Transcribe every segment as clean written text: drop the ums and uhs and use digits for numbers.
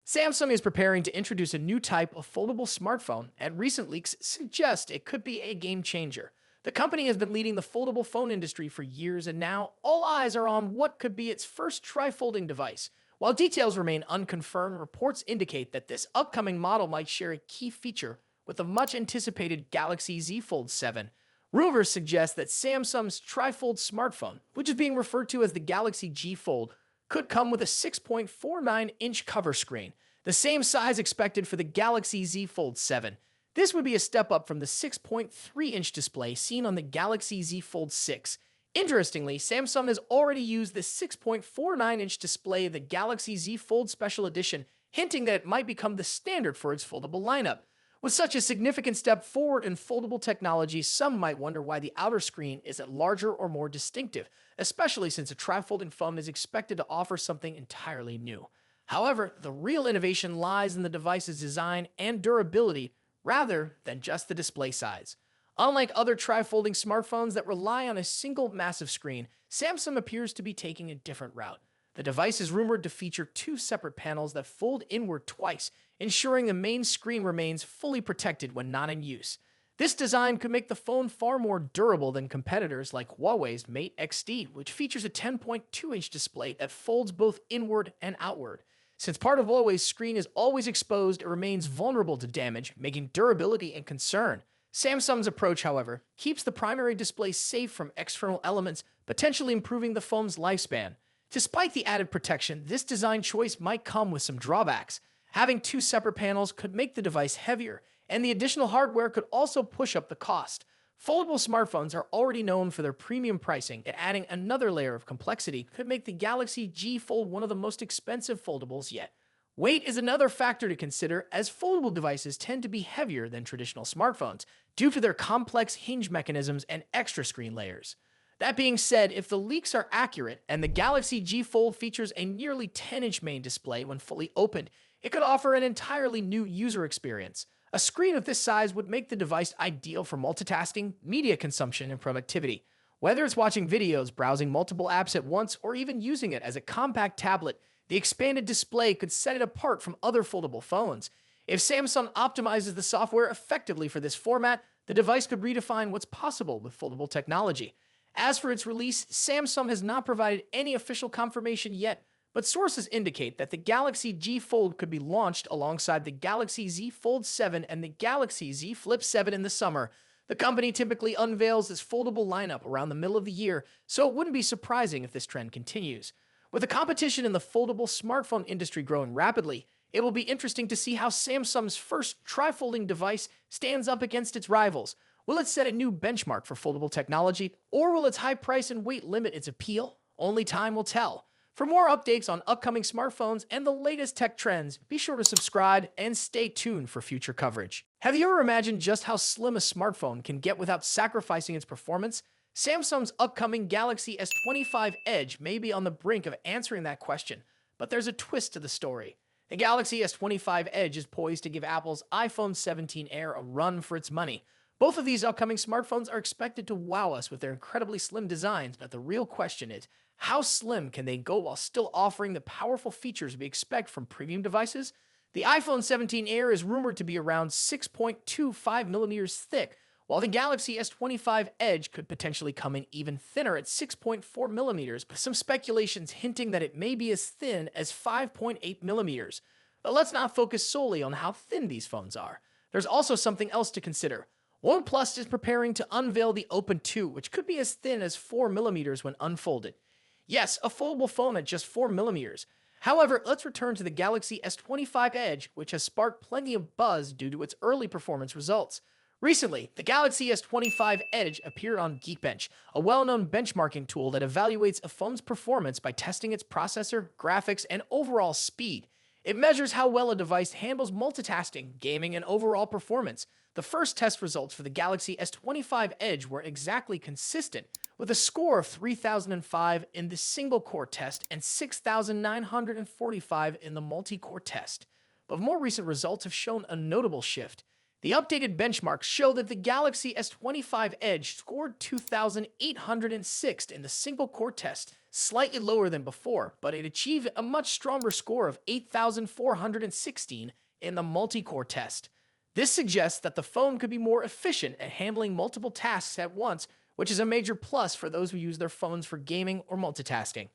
Samsung is preparing to introduce a new type of foldable smartphone, and recent leaks suggest it could be a game changer. The company has been leading the foldable phone industry for years, and now all eyes are on what could be its first tri-folding device. While details remain unconfirmed, reports indicate that this upcoming model might share a key feature with the much anticipated Galaxy Z Fold 7. Rumors suggest that Samsung's tri-fold smartphone, which is being referred to as the Galaxy G Fold, could come with a 6.49-inch cover screen, the same size expected for the Galaxy Z Fold 7. This would be a step up from the 6.3-inch display seen on the Galaxy Z Fold 6. Interestingly, Samsung has already used the 6.49-inch display of the Galaxy Z Fold Special Edition, hinting that it might become the standard for its foldable lineup. With such a significant step forward in foldable technology, some might wonder why the outer screen isn't larger or more distinctive, especially since a tri-folding phone is expected to offer something entirely new. However, the real innovation lies in the device's design and durability rather than just the display size. Unlike other tri-folding smartphones that rely on a single massive screen, Samsung appears to be taking a different route. The device is rumored to feature two separate panels that fold inward twice, ensuring the main screen remains fully protected when not in use. This design could make the phone far more durable than competitors like Huawei's Mate X-D, which features a 10.2-inch display that folds both inward and outward. Since part of Huawei's screen is always exposed, it remains vulnerable to damage, making durability a concern. Samsung's approach, however, keeps the primary display safe from external elements, potentially improving the phone's lifespan. Despite the added protection, this design choice might come with some drawbacks. Having two separate panels could make the device heavier, and the additional hardware could also push up the cost. Foldable smartphones are already known for their premium pricing, and adding another layer of complexity could make the Galaxy G Fold one of the most expensive foldables yet. Weight is another factor to consider, as foldable devices tend to be heavier than traditional smartphones due to their complex hinge mechanisms and extra screen layers. That being said, if the leaks are accurate and the Galaxy G Fold features a nearly 10-inch main display when fully opened, it could offer an entirely new user experience. A screen of this size would make the device ideal for multitasking, media consumption, and productivity. Whether it's watching videos, browsing multiple apps at once, or even using it as a compact tablet, the expanded display could set it apart from other foldable phones. If Samsung optimizes the software effectively for this format, the device could redefine what's possible with foldable technology. As for its release, Samsung has not provided any official confirmation yet, but sources indicate that the Galaxy G Fold could be launched alongside the Galaxy Z Fold 7 and the Galaxy Z Flip 7 in the summer. The company typically unveils this foldable lineup around the middle of the year, so it wouldn't be surprising if this trend continues. With the competition in the foldable smartphone industry growing rapidly, it will be interesting to see how Samsung's first tri-folding device stands up against its rivals. Will it set a new benchmark for foldable technology, or will its high price and weight limit its appeal? Only time will tell. For more updates on upcoming smartphones and the latest tech trends, be sure to subscribe and stay tuned for future coverage. Have you ever imagined just how slim a smartphone can get without sacrificing its performance? Samsung's upcoming Galaxy S25 Edge may be on the brink of answering that question, but there's a twist to the story. The Galaxy S25 Edge is poised to give Apple's iPhone 17 Air a run for its money. Both of these upcoming smartphones are expected to wow us with their incredibly slim designs, but the real question is, how slim can they go while still offering the powerful features we expect from premium devices? The iPhone 17 Air is rumored to be around 6.25 millimeters thick, while the Galaxy S25 Edge could potentially come in even thinner at 6.4 millimeters, with some speculations hinting that it may be as thin as 5.8 millimeters. But let's not focus solely on how thin these phones are. There's also something else to consider. OnePlus is preparing to unveil the Open 2, which could be as thin as 4 millimeters when unfolded. Yes, a foldable phone at just 4 millimeters. However, let's return to the Galaxy S25 Edge, which has sparked plenty of buzz due to its early performance results. Recently, the Galaxy S25 Edge appeared on Geekbench, a well-known benchmarking tool that evaluates a phone's performance by testing its processor, graphics, and overall speed. It measures how well a device handles multitasking, gaming, and overall performance. The first test results for the Galaxy S25 Edge were exactly consistent, with a score of 3005 in the single-core test and 6945 in the multi-core test. But more recent results have shown a notable shift. The updated benchmarks show that the Galaxy S25 Edge scored 2,806 in the single-core test, slightly lower than before, but it achieved a much stronger score of 8,416 in the multi-core test. This suggests that the phone could be more efficient at handling multiple tasks at once, which is a major plus for those who use their phones for gaming or multitasking.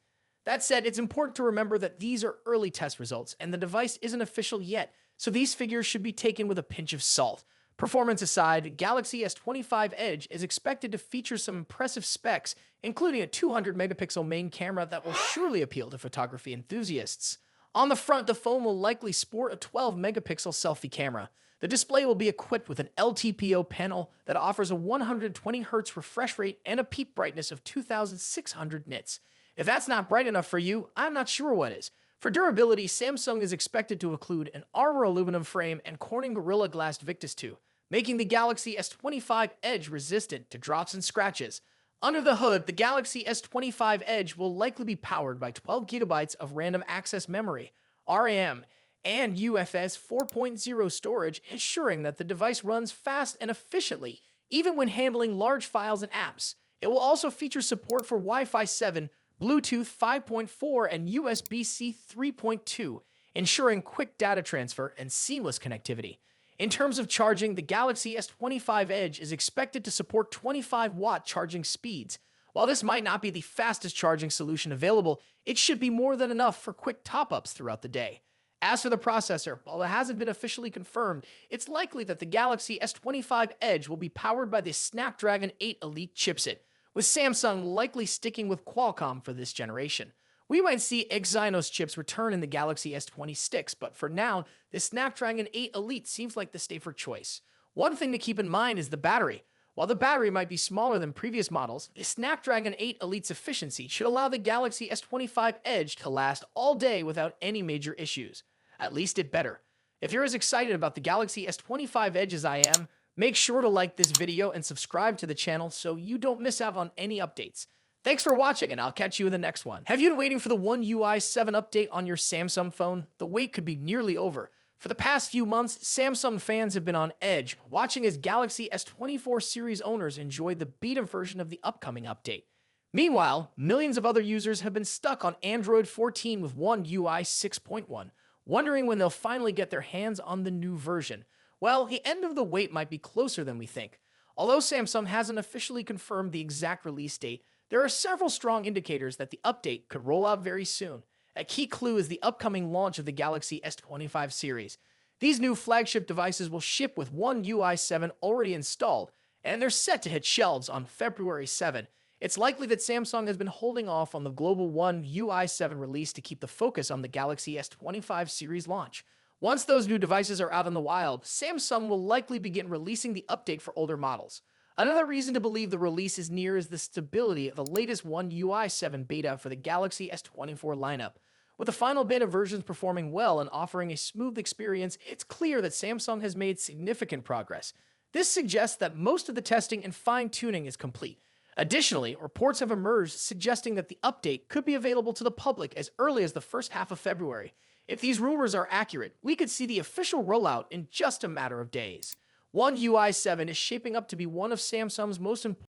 That said, it's important to remember that these are early test results and the device isn't official yet, so these figures should be taken with a pinch of salt. Performance aside, Galaxy S25 Edge is expected to feature some impressive specs, including a 200 megapixel main camera that will surely appeal to photography enthusiasts. On the front, the phone will likely sport a 12 megapixel selfie camera. The display will be equipped with an LTPO panel that offers a 120Hz refresh rate and a peak brightness of 2600 nits. If that's not bright enough for you, I'm not sure what is. For durability, Samsung is expected to include an Arbor aluminum frame and Corning Gorilla Glass Victus 2, making the Galaxy S25 Edge resistant to drops and scratches. Under the hood, the Galaxy S25 Edge will likely be powered by 12 GB of random access memory, RAM, and UFS 4.0 storage, ensuring that the device runs fast and efficiently, even when handling large files and apps. It will also feature support for Wi-Fi 7, Bluetooth 5.4, and USB-C 3.2, ensuring quick data transfer and seamless connectivity. In terms of charging, the Galaxy S25 Edge is expected to support 25-watt charging speeds. While this might not be the fastest charging solution available, it should be more than enough for quick top-ups throughout the day. As for the processor, while it hasn't been officially confirmed, it's likely that the Galaxy S25 Edge will be powered by the Snapdragon 8 Elite chipset, with Samsung likely sticking with Qualcomm for this generation. We might see Exynos chips return in the Galaxy S26, but for now, the Snapdragon 8 Elite seems like the safer choice. One thing to keep in mind is the battery. While the battery might be smaller than previous models, the Snapdragon 8 Elite's efficiency should allow the Galaxy S25 Edge to last all day without any major issues. At least it better. If you're as excited about the Galaxy S25 Edge as I am, make sure to like this video and subscribe to the channel so you don't miss out on any updates. Thanks for watching, and I'll catch you in the next one. Have you been waiting for the One UI 7 update on your Samsung phone? The wait could be nearly over. For the past few months, Samsung fans have been on edge, watching as Galaxy S24 series owners enjoy the beta version of the upcoming update. Meanwhile, millions of other users have been stuck on Android 14 with One UI 6.1, wondering when they'll finally get their hands on the new version. Well, the end of the wait might be closer than we think. Although Samsung hasn't officially confirmed the exact release date, there are several strong indicators that the update could roll out very soon. A key clue is the upcoming launch of the Galaxy S25 series. These new flagship devices will ship with One UI 7 already installed, and they're set to hit shelves on February 7. It's likely that Samsung has been holding off on the global One UI 7 release to keep the focus on the Galaxy S25 series launch. Once those new devices are out in the wild, Samsung will likely begin releasing the update for older models. Another reason to believe the release is near is the stability of the latest One UI 7 beta for the Galaxy S24 lineup. With the final beta versions performing well and offering a smooth experience, it's clear that Samsung has made significant progress. This suggests that most of the testing and fine-tuning is complete. Additionally, reports have emerged suggesting that the update could be available to the public as early as the first half of February. If these rumors are accurate, we could see the official rollout in just a matter of days. One UI 7 is shaping up to be one of Samsung's most important